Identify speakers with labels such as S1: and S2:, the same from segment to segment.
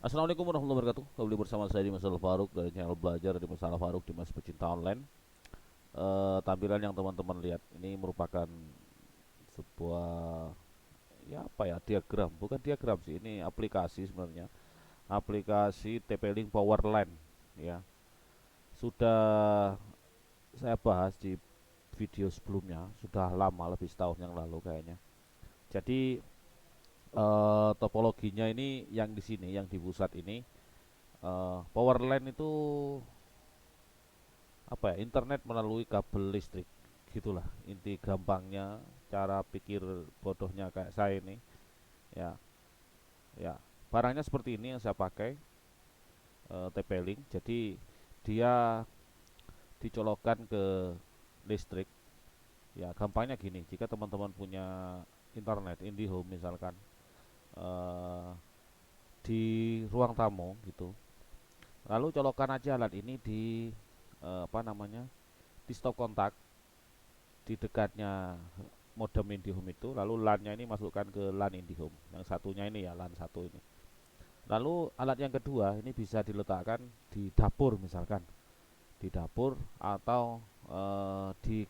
S1: Assalamualaikum warahmatullahi wabarakatuh. Kembali bersama saya Dimas Al-Faruq dari channel belajar di Mas Al-Faruq di Mas Pecinta Online. Tampilan yang teman-teman lihat ini merupakan sebuah ya apa ya diagram, bukan diagram sih, ini aplikasi sebenarnya. Aplikasi TP-Link Powerline ya. Sudah saya bahas di video sebelumnya, sudah lama lebih setahun yang lalu kayaknya. Jadi topologinya ini yang di sini, yang di pusat ini Powerline itu apa ya, internet melalui kabel listrik, gitulah inti gampangnya, cara pikir bodohnya kayak saya ini ya. Ya, barangnya seperti ini yang saya pakai, TP-Link. Jadi dia dicolokkan ke listrik. Ya, gampangnya gini, jika teman-teman punya internet IndiHome misalkan, eh, di ruang tamu gitu, lalu colokan aja alat ini di apa namanya, di stop kontak di dekatnya modem IndiHome itu, lalu LAN-nya ini masukkan ke LAN IndiHome. Yang satunya ini ya, LAN satu ini. Lalu alat yang kedua ini bisa diletakkan di dapur misalkan, di dapur atau di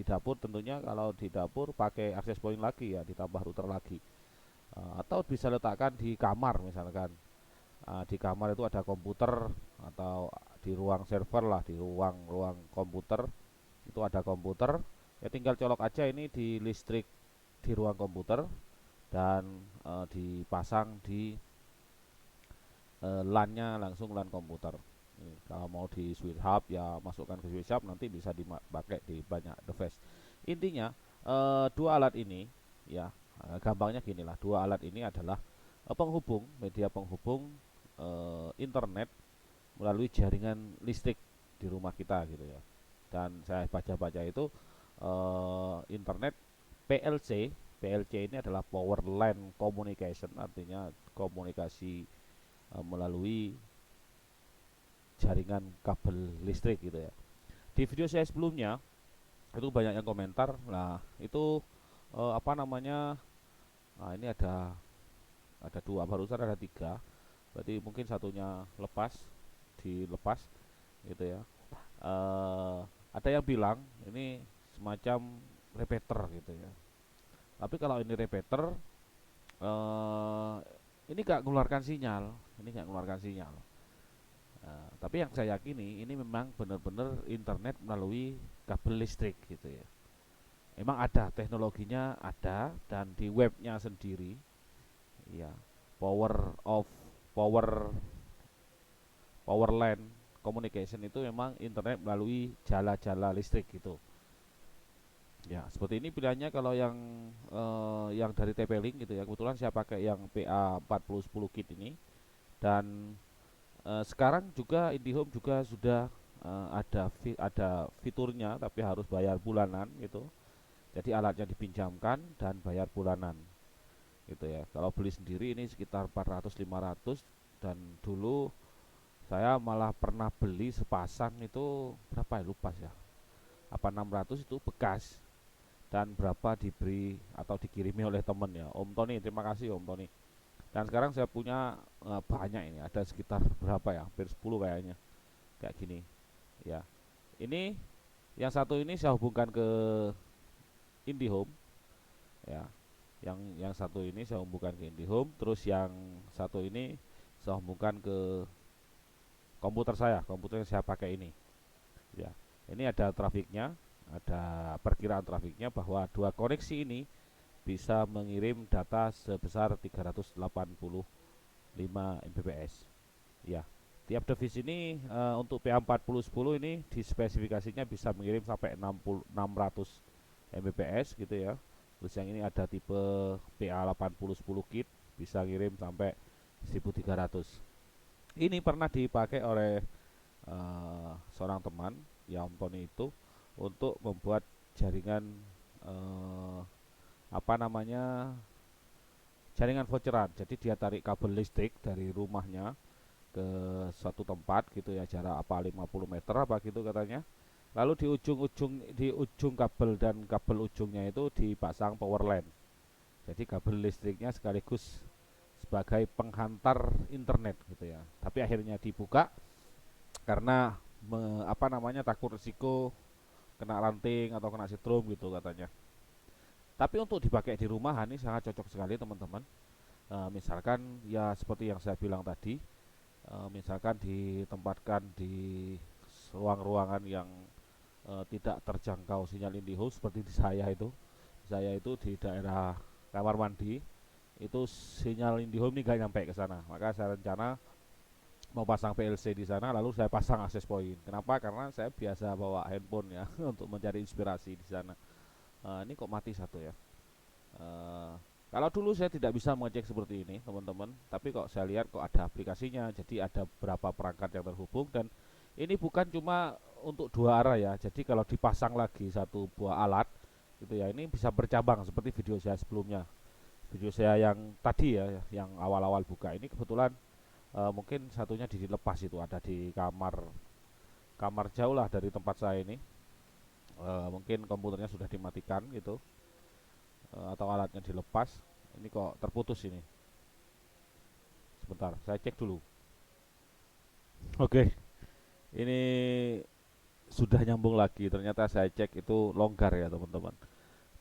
S1: dapur tentunya. Kalau di dapur pakai access point lagi ya, ditambah router lagi. Atau bisa letakkan di kamar misalkan. Di kamar itu ada komputer, atau di ruang server lah, di ruang-ruang komputer itu ada komputer. Ya tinggal colok aja ini di listrik di ruang komputer, dan dipasang di LAN-nya langsung LAN komputer. Ini, kalau mau di switch hub ya masukkan ke switch hub, nanti bisa dipakai di banyak device. Intinya dua alat ini ya, gampangnya gini lah, dua alat ini adalah penghubung, media penghubung internet melalui jaringan listrik di rumah kita gitu ya. Dan saya baca-baca itu internet PLC. PLC ini adalah Power Line Communication, artinya komunikasi melalui jaringan kabel listrik gitu ya. Di video saya sebelumnya itu banyak yang komentar. Nah, itu apa namanya? Nah, ini ada dua, barusan ada tiga. Berarti mungkin satunya dilepas gitu ya. Eh, ada yang bilang ini semacam repeater gitu ya. Tapi kalau ini repeater, eh, ini gak mengeluarkan sinyal, ini gak mengeluarkan sinyal. Tapi yang saya yakini ini memang benar-benar internet melalui kabel listrik gitu ya. Memang ada teknologinya, ada, dan di webnya sendiri ya, power of power power line communication itu memang internet melalui jala-jala listrik gitu. Ya, seperti ini pilihannya. Kalau yang dari TP-Link gitu ya. Kebetulan saya pakai yang PA4010 kit ini. Dan sekarang juga IndiHome juga sudah ada fiturnya, tapi harus bayar bulanan gitu. Jadi alatnya dipinjamkan dan bayar bulanan gitu ya. Kalau beli sendiri ini sekitar 400-500. Dan dulu saya malah pernah beli sepasang itu berapa ya, lupa ya. Apa 600 itu bekas, dan berapa diberi atau dikirimi oleh temen ya, Om Tony. Terima kasih Om Tony. Dan sekarang saya punya banyak ini, ada sekitar berapa ya, hampir 10 kayaknya, kayak gini ya. Ini yang satu ini saya hubungkan ke IndiHome ya. Yang satu ini saya hubungkan ke IndiHome, terus yang satu ini saya hubungkan ke komputer yang saya pakai ini ya. Ini ada trafiknya, ada perkiraan trafiknya, bahwa dua koneksi ini bisa mengirim data sebesar 385 Mbps ya. Tiap device ini untuk PA4010 ini dispesifikasinya bisa mengirim sampai 600 Mbps gitu ya. Terus yang ini ada tipe PA8010 kit, bisa ngirim sampai 1300. Ini pernah dipakai oleh seorang teman ya, Om Tony itu, untuk membuat jaringan eh, apa namanya, jaringan voucheran. Jadi dia tarik kabel listrik dari rumahnya ke suatu tempat gitu ya, jarak apa 50 meter apa gitu katanya. Lalu di ujung kabel dan kabel ujungnya itu dipasang power line. Jadi kabel listriknya sekaligus sebagai penghantar internet gitu ya. Tapi akhirnya dibuka karena apa namanya, takut risiko kena ranting atau kena setrum gitu katanya. Tapi untuk dipakai di rumahan ini sangat cocok sekali teman-teman. Misalkan ya seperti yang saya bilang tadi, misalkan ditempatkan di ruang-ruangan yang tidak terjangkau sinyal IndiHome seperti di saya itu di daerah kamar mandi itu sinyal IndiHome ini gak nyampe ke sana. Maka saya rencana mau pasang PLC di sana, lalu saya pasang akses point. Kenapa? Karena saya biasa bawa handphone ya untuk mencari inspirasi di sana. Ini kok mati satu ya. Eh, Kalau dulu saya tidak bisa mengecek seperti ini teman-teman, tapi kok saya lihat kok ada aplikasinya, jadi ada beberapa perangkat yang terhubung, dan ini bukan cuma untuk dua arah ya. Jadi kalau dipasang lagi satu buah alat gitu ya, ini bisa bercabang seperti video saya sebelumnya. Video saya yang tadi ya, yang awal-awal buka ini kebetulan mungkin satunya dilepas, itu ada di kamar kamar jauh lah dari tempat saya ini. Mungkin komputernya sudah dimatikan gitu, atau alatnya dilepas. Ini kok terputus ini. Sebentar, saya cek dulu. Oke, ini sudah nyambung lagi. Ternyata saya cek itu longgar ya teman-teman.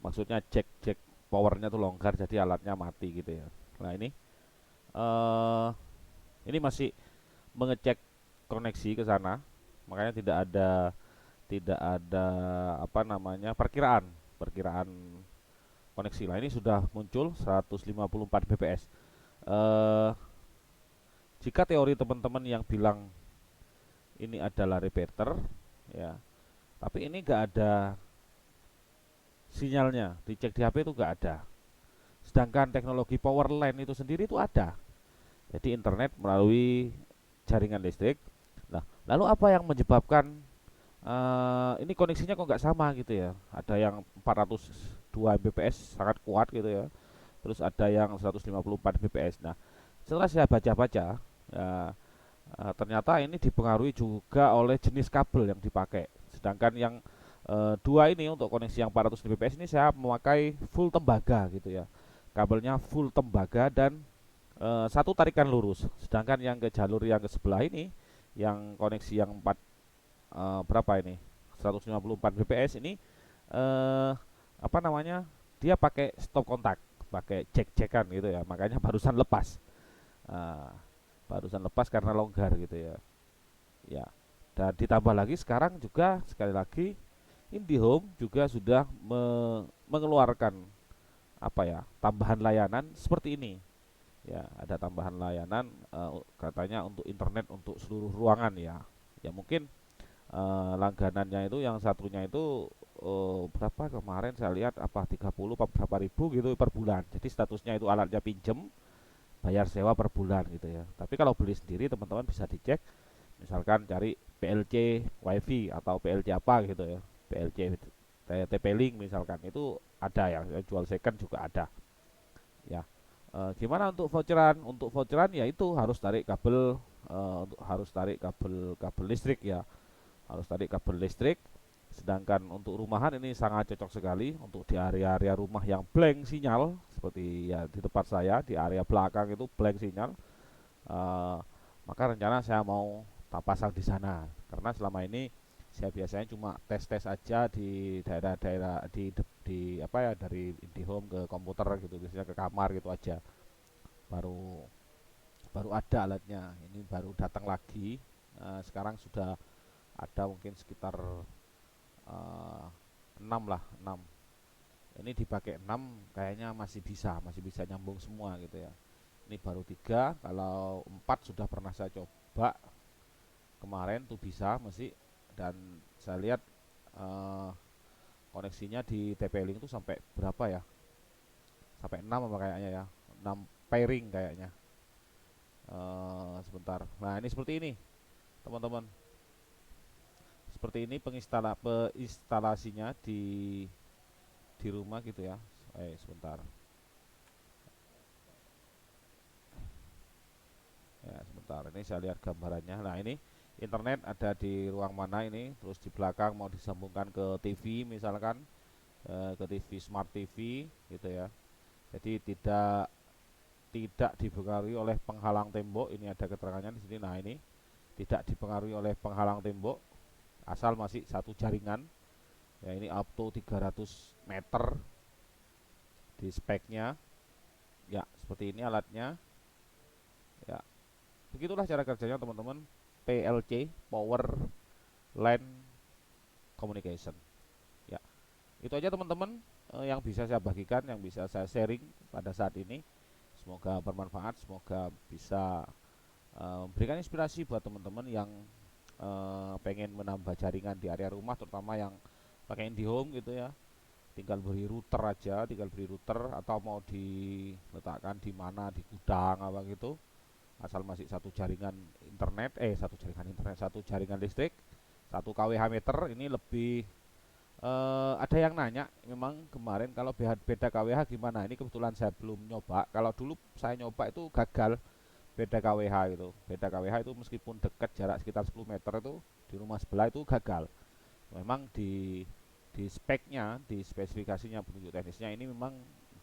S1: Maksudnya cek cek powernya tuh longgar, jadi alatnya mati gitu ya. Nah eh ini masih mengecek koneksi ke sana, makanya tidak ada apa namanya, perkiraan perkiraan koneksi. Lah ini sudah muncul 154 bps. eh Jika teori teman-teman yang bilang ini adalah repeater ya, tapi ini nggak ada sinyalnya, dicek di HP itu nggak ada. Sedangkan teknologi power line itu sendiri itu ada, jadi internet melalui jaringan listrik. Nah, lalu apa yang menyebabkan ini koneksinya kok nggak sama gitu ya? Ada yang 402 Mbps sangat kuat gitu ya, terus ada yang 154 Mbps. Nah, setelah saya baca-baca, ya, ternyata ini dipengaruhi juga oleh jenis kabel yang dipakai. Sedangkan yang dua ini untuk koneksi yang 400 Mbps ini saya memakai full tembaga gitu ya. Kabelnya full tembaga dan satu tarikan lurus. Sedangkan yang ke jalur yang ke sebelah ini, yang koneksi yang 4 berapa ini? 154 Mbps ini, eh apa namanya? Dia pakai stop kontak, pakai cek-cekan gitu ya. Makanya barusan lepas. Eh, Barusan lepas karena longgar gitu ya. Ya. Dan ditambah lagi sekarang juga sekali lagi IndiHome juga sudah mengeluarkan apa ya, tambahan layanan seperti ini. Ya, ada tambahan layanan katanya untuk internet untuk seluruh ruangan ya. Ya mungkin langganannya itu yang satunya itu berapa kemarin saya lihat, apa 30 apa berapa ribu gitu per bulan. Jadi statusnya itu alatnya pinjem, bayar sewa per bulan gitu ya. Tapi kalau beli sendiri teman-teman bisa dicek, misalkan cari PLC WiFi atau PLC apa gitu ya, PLC TP-Link misalkan, itu ada ya, jual second juga ada ya. Gimana untuk voucheran? Untuk voucheran ya itu harus tarik kabel, harus tarik kabel kabel listrik ya, harus tarik kabel listrik. Sedangkan untuk rumahan ini sangat cocok sekali untuk di area-area rumah yang blank sinyal, seperti ya di tempat saya di area belakang itu blank sinyal. Eh, Maka rencana saya mau tak pasang di sana, karena selama ini saya biasanya cuma tes-tes aja di daerah-daerah di apa ya, dari IndiHome ke komputer gitu, biasanya ke kamar gitu aja. Baru baru ada alatnya, ini baru datang lagi. Sekarang sudah ada mungkin sekitar 6 lah, 6. Ini dipakai 6 kayaknya masih bisa nyambung semua gitu ya. Ini baru 3, kalau 4 sudah pernah saya coba kemarin tuh bisa masih. Dan saya lihat eh, koneksinya di TP-Link tuh sampai berapa ya, sampai 6 apa kayaknya ya, 6 pairing kayaknya. Sebentar, nah ini seperti ini teman-teman, seperti ini penginstalasinya di rumah gitu ya. Sebentar ya, sebentar, ini saya lihat gambarannya. Nah ini internet ada di ruang mana ini, terus di belakang mau disambungkan ke TV misalkan, ke TV smart TV gitu ya. Jadi tidak tidak dipengaruhi oleh penghalang tembok. Ini ada keterangannya di sini. Nah, ini tidak dipengaruhi oleh penghalang tembok, asal masih satu jaringan. Ya, ini up to 300 meter di speknya. Ya, seperti ini alatnya. Ya, begitulah cara kerjanya teman-teman. PLC, Power Line Communication. Ya, itu aja teman-teman yang bisa saya bagikan, yang bisa saya sharing pada saat ini. Semoga bermanfaat, semoga bisa memberikan inspirasi buat teman-teman yang pengen menambah jaringan di area rumah, terutama yang pakai IndiHome gitu ya. Tinggal beri router aja, tinggal beri router, atau mau diletakkan di mana, di gudang apa gitu, asal masih satu jaringan internet, satu jaringan listrik, 1 kWh meter. Ini lebih ada yang nanya memang kemarin kalau beda KWH gimana. Ini kebetulan saya belum nyoba. Kalau dulu saya nyoba itu gagal beda KWH itu. Beda KWH itu meskipun dekat jarak sekitar 10 meter itu di rumah sebelah itu gagal. Memang di speknya, di spesifikasinya, petunjuk teknisnya ini memang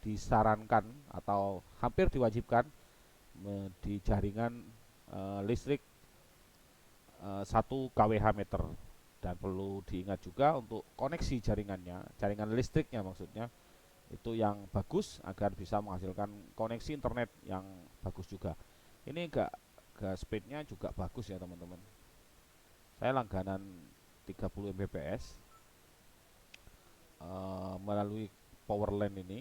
S1: disarankan atau hampir diwajibkan di jaringan listrik 1 kWh meter. Dan perlu diingat juga untuk koneksi jaringannya, jaringan listriknya maksudnya, itu yang bagus agar bisa menghasilkan koneksi internet yang bagus juga. Ini gak speednya juga bagus ya teman-teman. Saya langganan 30 Mbps melalui Powerline ini.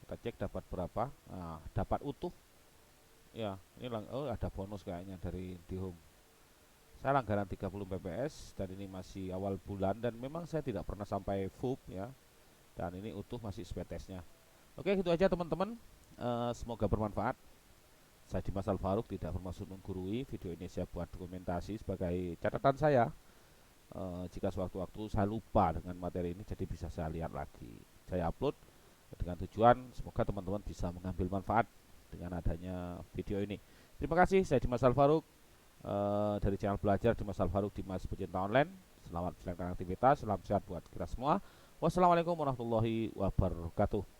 S1: Kita cek dapat berapa. Nah, dapat utuh. Ya, ini ada bonus kayaknya dari IndiHome. Saya langganan 30 Mbps dan ini masih awal bulan dan memang saya tidak pernah sampai full ya. Dan ini utuh masih speed testnya. Oke, gitu aja teman-teman. Semoga bermanfaat. Saya Dimas Alfaruk, tidak bermaksud menggurui. Video ini saya buat dokumentasi sebagai catatan saya. Jika sewaktu-waktu saya lupa dengan materi ini, jadi bisa saya lihat lagi. Saya upload dengan tujuan semoga teman-teman bisa mengambil manfaat dengan adanya video ini. Terima kasih, saya Dimas Alfaruk dari channel belajar Dimas Alfaruk, Dimas Pecinta Online. Selamat menjalankan aktivitas, salam sehat buat kita semua. Wassalamualaikum warahmatullahi wabarakatuh.